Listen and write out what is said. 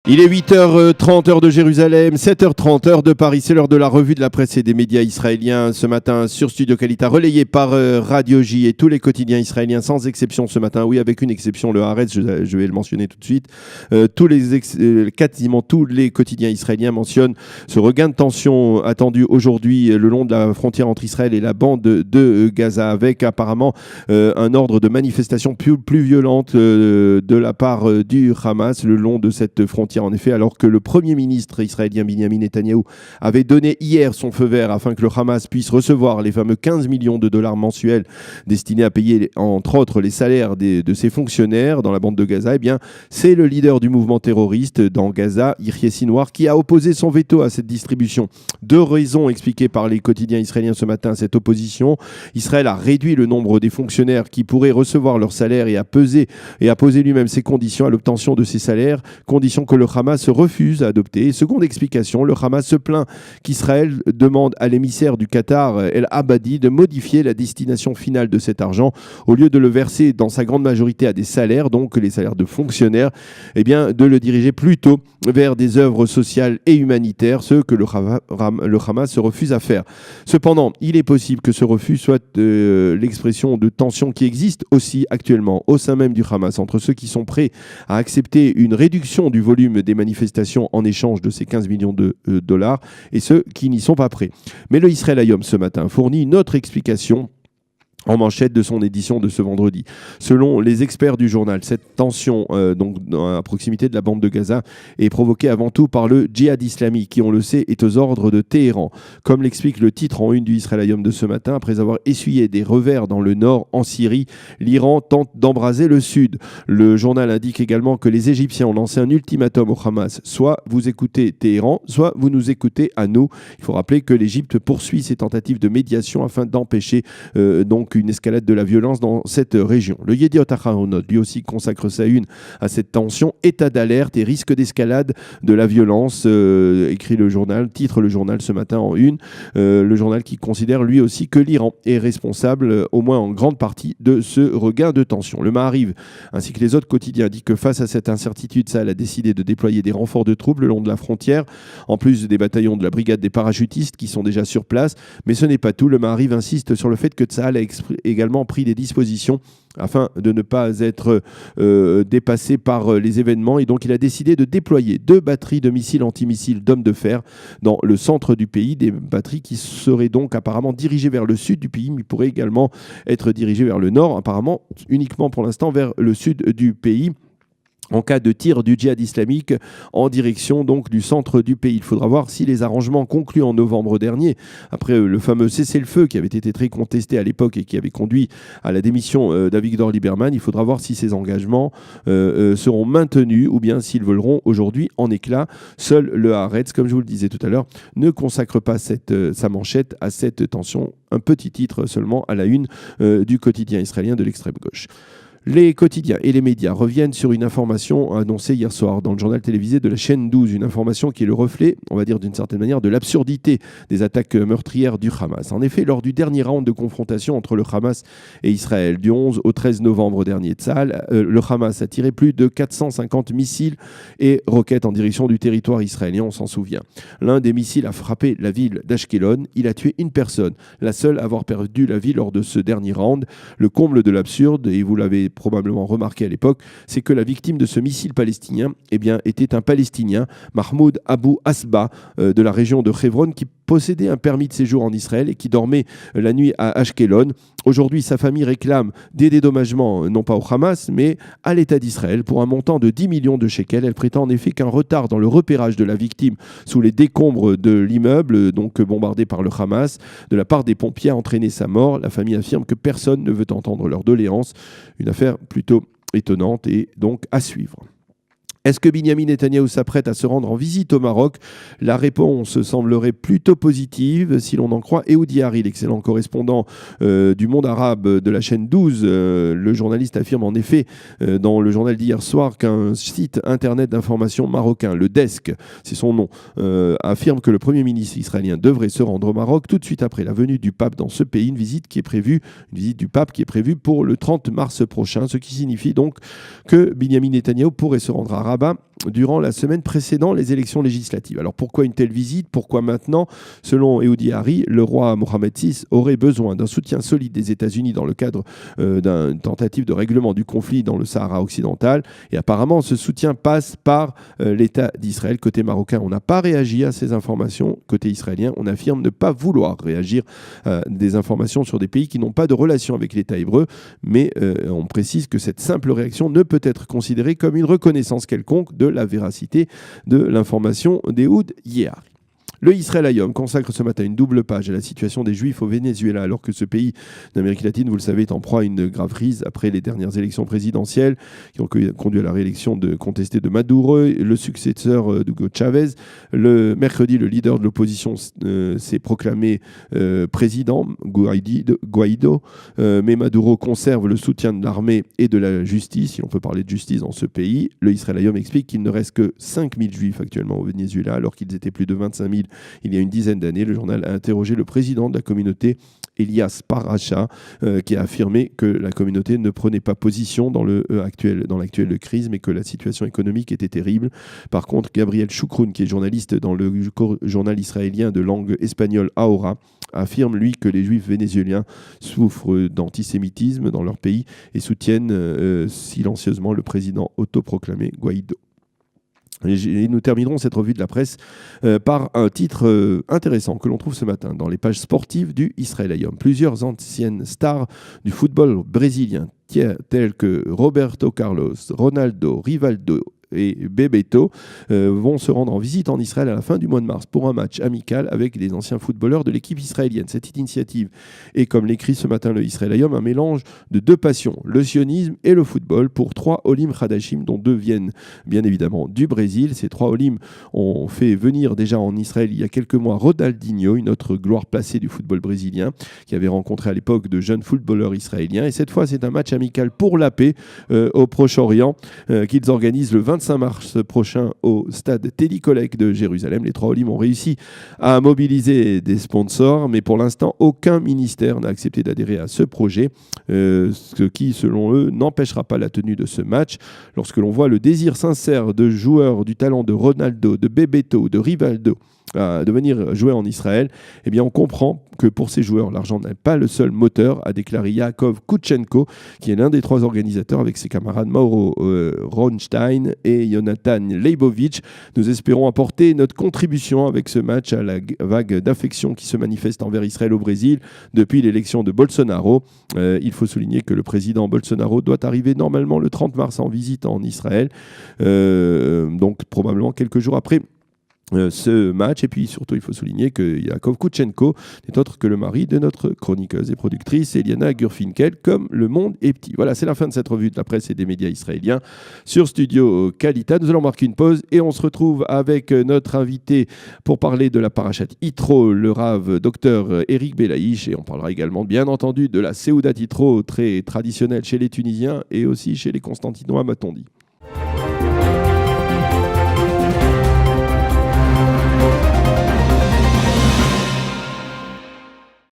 Il est 8h30 heure de Jérusalem, 7h30 heure de Paris. C'est l'heure de la revue de la presse et des médias israéliens ce matin sur Studio Kalita, relayé par Radio J et tous les quotidiens israéliens sans exception ce matin. Oui, avec une exception, le Haaretz, je vais le mentionner tout de suite. Quasiment tous les quotidiens israéliens mentionnent ce regain de tension attendu aujourd'hui le long de la frontière entre Israël et la bande de Gaza, avec apparemment un ordre de manifestation plus violente de la part du Hamas le long de cette frontière. En effet, alors que le Premier ministre israélien Binyamin Netanyahou avait donné hier son feu vert afin que le Hamas puisse recevoir les fameux 15 millions de dollars mensuels destinés à payer, entre autres, les salaires de ses fonctionnaires dans la bande de Gaza, eh bien, c'est le leader du mouvement terroriste dans Gaza, Yahya Sinwar, qui a opposé son veto à cette distribution. Deux raisons expliquées par les quotidiens israéliens ce matin à cette opposition. Israël a réduit le nombre des fonctionnaires qui pourraient recevoir leur salaire et a posé lui-même ses conditions à l'obtention de ces salaires, conditions que le Hamas refuse à adopter. Seconde explication, le Hamas se plaint qu'Israël demande à l'émissaire du Qatar, El Abadi, de modifier la destination finale de cet argent. Au lieu de le verser dans sa grande majorité à des salaires, donc les salaires de fonctionnaires, eh bien, de le diriger plutôt vers des œuvres sociales et humanitaires, ce que le Hamas se refuse à faire. Cependant, il est possible que ce refus soit l'expression de tensions qui existent aussi actuellement au sein même du Hamas entre ceux qui sont prêts à accepter une réduction du volume des manifestations en échange de ces 15 millions de dollars et ceux qui n'y sont pas prêts. Mais le Israël Hayom ce matin fournit une autre explication en manchette de son édition de ce vendredi. Selon les experts du journal, cette tension donc à proximité de la bande de Gaza est provoquée avant tout par le djihad islamique qui, on le sait, est aux ordres de Téhéran. Comme l'explique le titre en une du Israël Hayom de ce matin, après avoir essuyé des revers dans le nord en Syrie, l'Iran tente d'embraser le sud. Le journal indique également que les Égyptiens ont lancé un ultimatum au Hamas. Soit vous écoutez Téhéran, soit vous nous écoutez à nous. Il faut rappeler que l'Égypte poursuit ses tentatives de médiation afin d'empêcher donc une escalade de la violence dans cette région. Le Yediot Ahronoth, lui aussi, consacre sa une à cette tension, état d'alerte et risque d'escalade de la violence, écrit le journal, titre le journal ce matin en une, le journal qui considère lui aussi que l'Iran est responsable, au moins en grande partie, de ce regain de tension. Le Maariv, ainsi que les autres quotidiens, dit que face à cette incertitude, Tsahal a décidé de déployer des renforts de troupes le long de la frontière, en plus des bataillons de la brigade des parachutistes qui sont déjà sur place, mais ce n'est pas tout. Le Maariv insiste sur le fait que Tsahal a également pris des dispositions afin de ne pas être dépassé par les événements, et donc il a décidé de déployer 2 batteries de missiles antimissiles d'hommes de fer dans le centre du pays, des batteries qui seraient donc apparemment dirigées vers le sud du pays, mais pourraient également être dirigées vers le nord, apparemment uniquement pour l'instant vers le sud du pays, en cas de tir du djihad islamique en direction donc du centre du pays. Il faudra voir si les arrangements conclus en novembre dernier, après le fameux cessez-le-feu qui avait été très contesté à l'époque et qui avait conduit à la démission d'Avigdor Lieberman, il faudra voir si ces engagements seront maintenus ou bien s'ils voleront aujourd'hui en éclats. Seul le Haaretz, comme je vous le disais tout à l'heure, ne consacre pas sa manchette à cette tension. Un petit titre seulement à la une du quotidien israélien de l'extrême gauche. Les quotidiens et les médias reviennent sur une information annoncée hier soir dans le journal télévisé de la chaîne 12, une information qui est le reflet, on va dire d'une certaine manière, de l'absurdité des attaques meurtrières du Hamas. En effet, lors du dernier round de confrontation entre le Hamas et Israël, du 11 au 13 novembre dernier, le Hamas a tiré plus de 450 missiles et roquettes en direction du territoire israélien, on s'en souvient. L'un des missiles a frappé la ville d'Ashkelon, il a tué une personne, la seule à avoir perdu la vie lors de ce dernier round. Le comble de l'absurde, et vous l'avez probablement remarqué à l'époque, c'est que la victime de ce missile palestinien était un Palestinien, Mahmoud Abu Asba, de la région de Hebron, qui possédait un permis de séjour en Israël et qui dormait la nuit à Ashkelon. Aujourd'hui, sa famille réclame des dédommagements, non pas au Hamas, mais à l'État d'Israël, pour un montant de 10 millions de shekels. Elle prétend en effet qu'un retard dans le repérage de la victime sous les décombres de l'immeuble, donc bombardé par le Hamas, de la part des pompiers a entraîné sa mort. La famille affirme que personne ne veut entendre leur doléance. Une affaire plutôt étonnante et donc à suivre. Est-ce que Binyamin Netanyahou s'apprête à se rendre en visite au Maroc? La réponse semblerait plutôt positive, si l'on en croit Ehudi Hari, l'excellent correspondant du monde arabe de la chaîne 12. Le journaliste affirme en effet dans le journal d'hier soir qu'un site internet d'information marocain, le Desk, c'est son nom, affirme que le Premier ministre israélien devrait se rendre au Maroc tout de suite après la venue du pape dans ce pays, une visite du pape qui est prévue pour le 30 mars prochain, ce qui signifie donc que Binyamin Netanyahou pourrait se rendre à Rabat durant la semaine précédant les élections législatives. Alors pourquoi une telle visite? Pourquoi maintenant? Selon Ehudi Hari, le roi Mohamed VI aurait besoin d'un soutien solide des États-Unis dans le cadre d'une tentative de règlement du conflit dans le Sahara occidental. Et apparemment, ce soutien passe par l'État d'Israël. Côté marocain, on n'a pas réagi à ces informations. Côté israélien, on affirme ne pas vouloir réagir à des informations sur des pays qui n'ont pas de relation avec l'État hébreu. Mais on précise que cette simple réaction ne peut être considérée comme une reconnaissance quelconque de la véracité de l'information d'Ehud Yehar. Le Israël Hayom consacre ce matin une double page à la situation des Juifs au Venezuela, alors que ce pays d'Amérique latine, vous le savez, est en proie à une grave crise après les dernières élections présidentielles qui ont conduit à la réélection contestée de Maduro, le successeur d'Hugo Chavez. Le mercredi, le leader de l'opposition s'est proclamé président, Guaido, mais Maduro conserve le soutien de l'armée et de la justice, si on peut parler de justice dans ce pays. Le Israël Hayom explique qu'il ne reste que 5 000 Juifs actuellement au Venezuela, alors qu'ils étaient plus de 25 000 il y a une dizaine d'années. Le journal a interrogé le président de la communauté, Elias Paracha, qui a affirmé que la communauté ne prenait pas position dans l'actuelle crise, mais que la situation économique était terrible. Par contre, Gabriel Choukroun, qui est journaliste dans le journal israélien de langue espagnole Ahora, affirme, lui, que les Juifs vénézuéliens souffrent d'antisémitisme dans leur pays et soutiennent silencieusement le président autoproclamé Guaido. Et nous terminerons cette revue de la presse par un titre intéressant que l'on trouve ce matin dans les pages sportives du Israël Hayom. Plusieurs anciennes stars du football brésilien, telles que Roberto Carlos, Ronaldo, Rivaldo et Bebeto vont se rendre en visite en Israël à la fin du mois de mars pour un match amical avec les anciens footballeurs de l'équipe israélienne. Cette initiative est, comme l'écrit ce matin le Israël Hayom, un mélange de deux passions, le sionisme et le football, pour 3 Olim Hadashim, dont 2 viennent bien évidemment du Brésil. Ces 3 Olim ont fait venir déjà en Israël il y a quelques mois Ronaldinho, une autre gloire placée du football brésilien, qui avait rencontré à l'époque de jeunes footballeurs israéliens. Et cette fois, c'est un match amical pour la paix au Proche-Orient qu'ils organisent le 25 mars prochain au stade Teddy Kollek de Jérusalem. Les 3 Olim ont réussi à mobiliser des sponsors, mais pour l'instant, aucun ministère n'a accepté d'adhérer à ce projet, ce qui, selon eux, n'empêchera pas la tenue de ce match. Lorsque l'on voit le désir sincère de joueurs du talent de Ronaldo, de Bebeto, de Rivaldo, de venir jouer en Israël, eh bien on comprend que pour ces joueurs, l'argent n'est pas le seul moteur, a déclaré Yaakov Koutchenko, qui est l'un des 3 organisateurs avec ses camarades Mauro Ronstein et Jonathan Leibovitch. Nous espérons apporter notre contribution avec ce match à la vague d'affection qui se manifeste envers Israël au Brésil depuis l'élection de Bolsonaro. Il faut souligner que le président Bolsonaro doit arriver normalement le 30 mars en visite en Israël, donc probablement quelques jours après ce match. Et puis surtout, il faut souligner que Yaakov Koutchenko n'est autre que le mari de notre chroniqueuse et productrice Eliana Gurfinkel, comme le monde est petit. Voilà, c'est la fin de cette revue de la presse et des médias israéliens sur Studio Kalita. Nous allons marquer une pause et on se retrouve avec notre invité pour parler de la parashat Yitro, le Rav docteur Eric Belaïch, et on parlera également bien entendu de la Seudat Yitro, très traditionnelle chez les Tunisiens et aussi chez les Constantinois, m'a-t-on dit.